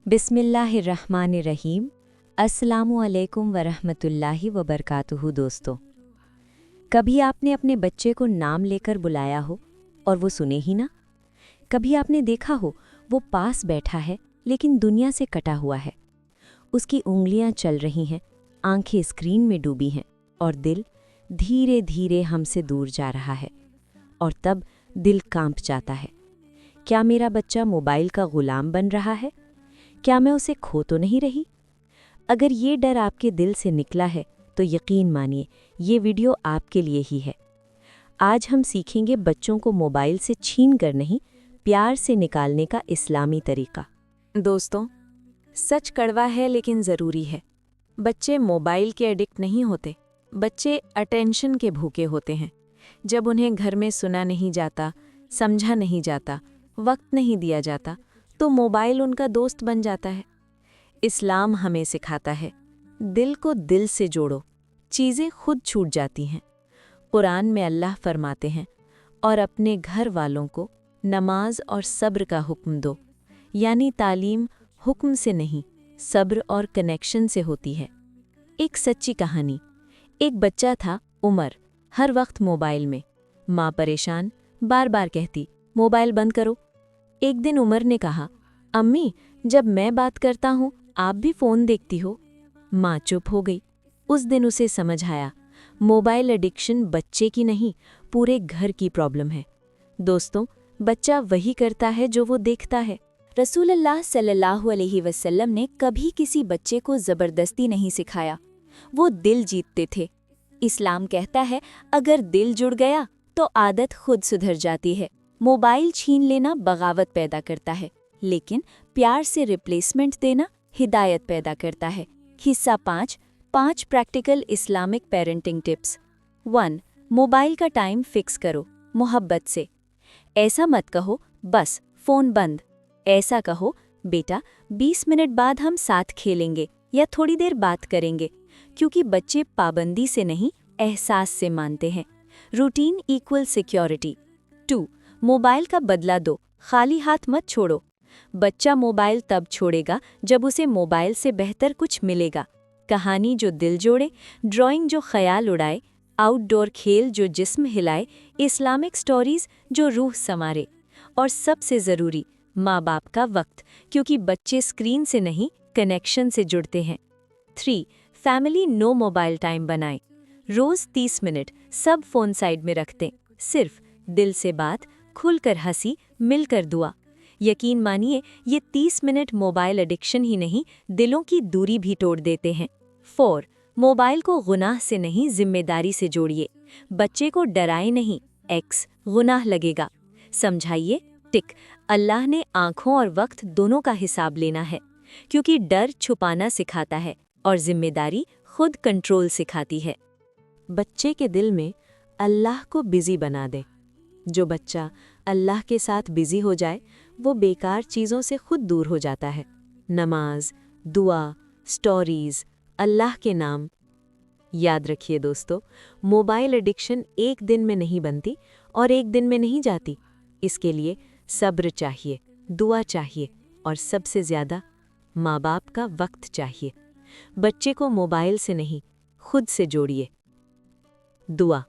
बिस्मिल्लाहिर्रहमानिर्रहीम। अस्सलामुअलैकुम वरहमतुल्लाहि वबरकातुहू। दोस्तों, कभी आपने अपने बच्चे को नाम लेकर बुलाया हो और वो सुने ही ना? कभी आपने देखा हो वो पास बैठा है लेकिन दुनिया से कटा हुआ है। उसकी उंगलियां चल रही हैं, आंखें स्क्रीन में डूबी हैं और दिल धीरे धीरे हमसे दूर जा रहा है। और तब दिल कांप जाता है। क्या मेरा बच्चा मोबाइल का गुलाम बन रहा है? क्या मैं उसे खो तो नहीं रही? अगर ये डर आपके दिल से निकला है तो यकीन मानिए ये वीडियो आपके लिए ही है। आज हम सीखेंगे बच्चों को मोबाइल से छीन कर नहीं, प्यार से निकालने का इस्लामी तरीका। दोस्तों, सच कड़वा है लेकिन ज़रूरी है। बच्चे मोबाइल के एडिक्ट नहीं होते, बच्चे अटेंशन के भूखे होते हैं। जब उन्हें घर में सुना नहीं जाता, समझा नहीं जाता, वक्त नहीं दिया जाता, तो मोबाइल उनका दोस्त बन जाता है। इस्लाम हमें सिखाता है, दिल को दिल से जोड़ो, चीज़ें खुद छूट जाती हैं। कुरान में अल्लाह फरमाते हैं, और अपने घर वालों को नमाज और सब्र का हुक्म दो। यानी तालीम हुक्म से नहीं, सब्र और कनेक्शन से होती है। एक सच्ची कहानी। एक बच्चा था, उमर, हर वक्त मोबाइल में। माँ परेशान, बार बार कहती, मोबाइल बंद करो। एक दिन उमर ने कहा, अम्मी, जब मैं बात करता हूँ आप भी फ़ोन देखती हो। माँ चुप हो गई। उस दिन उसे समझ आया, मोबाइल एडिक्शन बच्चे की नहीं, पूरे घर की प्रॉब्लम है। दोस्तों, बच्चा वही करता है जो वो देखता है। रसूलुल्लाह सल्लल्लाहु अलैहि वसल्लम ने कभी किसी बच्चे को ज़बरदस्ती नहीं सिखाया, वो दिल जीतते थे। इस्लाम कहता है, अगर दिल जुड़ गया तो आदत खुद सुधर जाती है। मोबाइल छीन लेना बगावत पैदा करता है, लेकिन प्यार से रिप्लेसमेंट देना हिदायत पैदा करता है। हिस्सा 5 practical Islamic parenting tips. 1. Mobile का टाइम फिक्स करो, मोहब्बत से। ऐसा मत कहो, बस फ़ोन बंद। ऐसा कहो, बेटा 20 मिनट बाद हम साथ खेलेंगे या थोड़ी देर बात करेंगे, क्योंकि बच्चे पाबंदी से नहीं, एहसास से मानते हैं। Routine equal security. 2. मोबाइल का बदला दो, खाली हाथ मत छोड़ो। बच्चा मोबाइल तब छोड़ेगा जब उसे मोबाइल से बेहतर कुछ मिलेगा। कहानी जो दिल जोड़े, ड्राइंग जो ख्याल उड़ाए, आउटडोर खेल जो जिस्म हिलाए, इस्लामिक स्टोरीज जो रूह संवारे। और सबसे ज़रूरी, माँ बाप का वक्त, क्योंकि बच्चे स्क्रीन से नहीं, कनेक्शन से जुड़ते हैं। 3. फैमिली नो मोबाइल टाइम बनाएं। रोज़ 30 मिनट सब फ़ोन साइड में रखते, सिर्फ दिल से बात, खुलकर हंसी, मिलकर दुआ। यकीन मानिए ये 30 मिनट मोबाइल एडिक्शन ही नहीं, दिलों की दूरी भी तोड़ देते हैं। 4. मोबाइल को गुनाह से नहीं, जिम्मेदारी से जोड़िए। बच्चे को डराए नहीं, एक्स गुनाह लगेगा। समझाइए, टिक, अल्लाह ने आँखों और वक्त दोनों का हिसाब लेना है, क्योंकि डर छुपाना सिखाता है और जिम्मेदारी खुद कंट्रोल सिखाती है। बच्चे के दिल में अल्लाह को बिजी बना दे। जो बच्चा अल्लाह के साथ बिजी हो जाए, वो बेकार चीज़ों से खुद दूर हो जाता है। नमाज, दुआ, स्टोरीज, अल्लाह के नाम। याद रखिए दोस्तों, मोबाइल एडिक्शन एक दिन में नहीं बनती और एक दिन में नहीं जाती। इसके लिए सब्र चाहिए, दुआ चाहिए और सबसे ज़्यादा माँ बाप का वक्त चाहिए। बच्चे को मोबाइल से नहीं, खुद से जोड़िए। दुआ।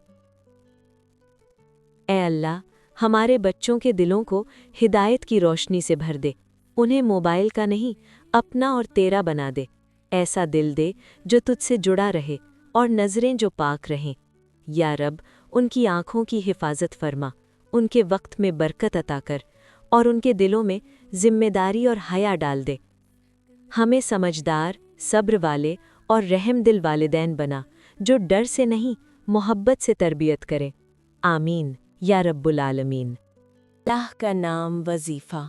ऐ अल्लाह, हमारे बच्चों के दिलों को हिदायत की रोशनी से भर दे। उन्हें मोबाइल का नहीं, अपना और तेरा बना दे। ऐसा दिल दे जो तुझसे जुड़ा रहे और नज़रें जो पाक रहें। या रब, उनकी आँखों की हिफाजत फरमा, उनके वक्त में बरकत अता कर और उनके दिलों में जिम्मेदारी और हया डाल दे। हमें समझदार, सब्र वाले और रहम दिल वालिदैन बना, जो डर से नहीं, मोहब्बत से तरबियत करें। आमीन या रब्बुल आलमीन। अल्लाह का नाम वजीफ़ा।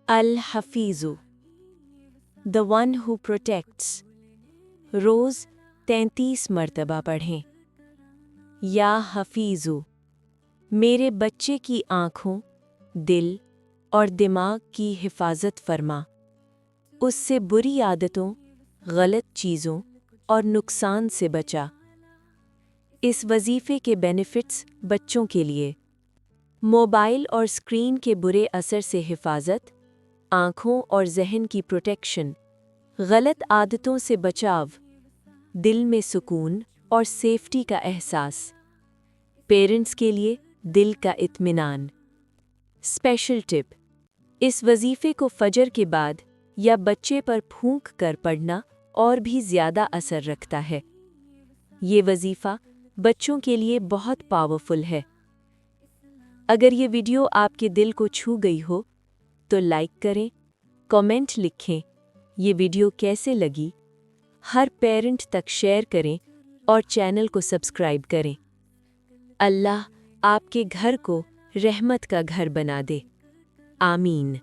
अल हफीज़ु, द वन हु प्रोटेक्ट्स। रोज़ 33 मरतबा पढ़ें। या हफीज़ु, मेरे बच्चे की आँखों, दिल और दिमाग की हिफाजत फरमा। उससे बुरी आदतों, गलत चीज़ों और नुकसान से बचा। इस वजीफ़े के बेनिफिट्स बच्चों के लिए: मोबाइल और स्क्रीन के बुरे असर से हिफाजत, आंखों और जहन की प्रोटेक्शन, गलत आदतों से बचाव, दिल में सुकून और सेफ्टी का एहसास, पेरेंट्स के लिए दिल का इत्मीनान। स्पेशल टिप: इस वजीफे को फजर के बाद या बच्चे पर फूंक कर पढ़ना और भी ज़्यादा असर रखता है। ये वजीफ़ा बच्चों के लिए बहुत पावरफुल है। अगर ये वीडियो आपके दिल को छू गई हो तो लाइक करें, कमेंट लिखें ये वीडियो कैसे लगी, हर पेरेंट तक शेयर करें और चैनल को सब्सक्राइब करें। अल्लाह आपके घर को रहमत का घर बना दे। आमीन।